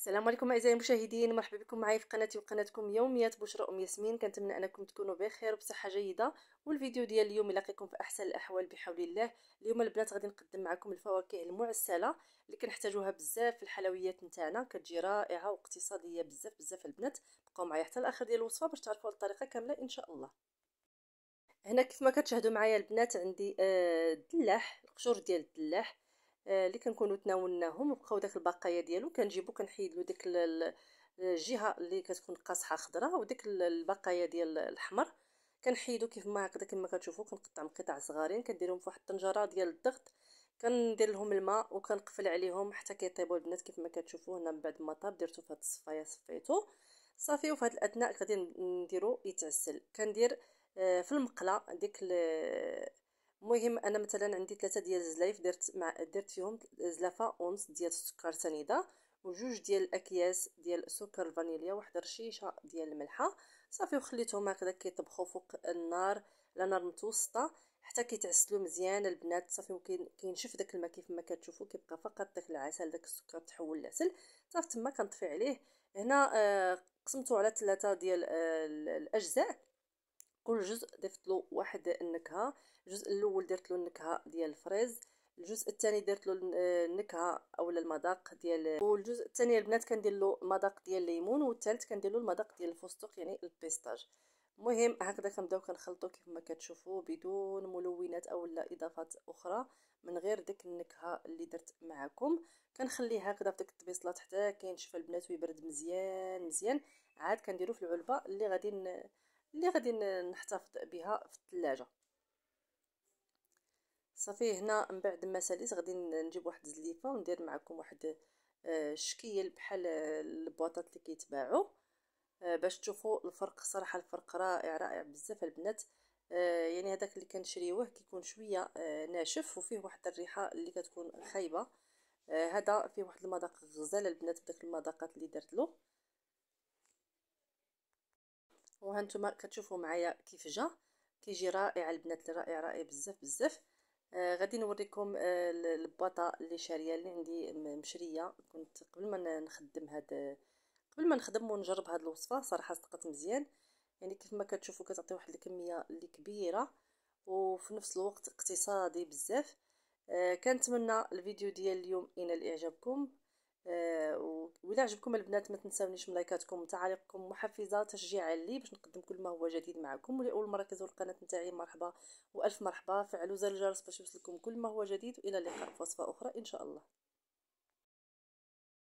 السلام عليكم اعزائي المشاهدين، مرحبا بكم معايا في قناتي وقناتكم يوميات بشرى ياسمين. كنتمنى انكم تكونوا بخير وبصحه جيده. والفيديو ديال اليوم يلاقيكم في احسن الاحوال بحول الله. اليوم البنات غادي نقدم معكم الفواكه المعسله اللي كنحتاجوها بزاف في الحلويات نتاعنا، كتجي رائعه واقتصاديه بزاف بزاف. البنات بقاو معايا حتى الاخر ديال الوصفه باش تعرفوا الطريقه كامله ان شاء الله. هنا كيف ما كتشاهدوا معايا البنات عندي الدلاح، القشور ديال الدلاح اللي كنكونوا تناولناهم وبقاو داك البقايا ديالو كنجيبو كنحيد له ديك الجهه اللي كتكون قاصحه خضراء وديك البقايا ديال الاحمر كنحيدو كيف ما هكذا كما كتشوفوا. كنقطع قطع صغارين كنديرهم في واحد الطنجره ديال الضغط، كندير لهم الماء وكنقفل عليهم حتى كيطيبوا البنات كيف ما كتشوفوا. هنا من بعد ما طاب درتو في هاد الصفايه صفيتو صافي، وفي هاد الاثناء غادي نديرو يتعسل. كندير في المقله ديك المهم انا مثلا عندي 3 ديال الزلايف درت فيهم زلافه ونص ديال السكر سنيده وجوج ديال الاكياس ديال سكر الفانيليا، واحد رشيشه ديال الملحه صافي، وخليتهم هكذا كيطبخوا فوق النار على نار متوسطه حتى كيتعسلوا مزيان البنات. صافي كينشف داك الماء كيف ما كتشوفوا، كيبقى فقط داك العسل داك السكر تحول لعسل صافي. تما كنطفي عليه. هنا قسمته على 3 ديال الاجزاء، كل جزء ضفت له واحد النكهه. الجزء الاول درت له النكهه ديال الفريز، الجزء الثاني درت له النكهه اولا المذاق ديال، والجزء الثاني البنات كندير له المذاق ديال الليمون، والثالث كندير له المذاق ديال الفستق يعني البيستاج. المهم هكذا كنبداو كنخلطوا كيف ما كتشوفوا بدون ملونات اولا اضافات اخرى، من غير ديك النكهه اللي درت معكم. كنخليه هكذا في ديك الطبيصلات حتى كينشف البنات ويبرد مزيان مزيان. عاد كنديرو في العلبه اللي غادي نحتفظ بها في الثلاجه. صافي هنا من بعد ما ساليت غادي نجيب واحد الزليفه وندير معكم واحد الشكيل بحال البواطات اللي كيتباعوا باش تشوفوا الفرق. صراحه الفرق رائع رائع بزاف البنات. يعني هذاك اللي كنشريوه كيكون شويه ناشف وفيه واحد الريحه اللي كتكون خايبه. هذا فيه واحد المذاق غزال البنات بداك المذاقات اللي درت له. وهانتوما كتشوفوا معايا كيف جا كيجي رائع البنات، رائع رائع بزاف بزاف. غادي نوريكم البواطه اللي شاريه اللي عندي مشريه. كنت قبل ما نخدم قبل ما نخدم ونجرب هاد الوصفه صراحه صدقت مزيان. يعني كيف ما كتشوفوا كتعطي واحد الكميه اللي كبيره وفي نفس الوقت اقتصادي بزاف. كنتمنى الفيديو ديال اليوم ينال اعجابكم. وإلا عجبكم البنات ما تنساونيش من لايكاتكم وتعاليقكم محفزه تشجيعا لي باش نقدم كل ما هو جديد معكم. واللي اول مره كيزور القناه نتاعي مرحبا والف مرحبا، فعلوا زر الجرس باش يوصلكم كل ما هو جديد. والى اللقاء في وصفه اخرى ان شاء الله.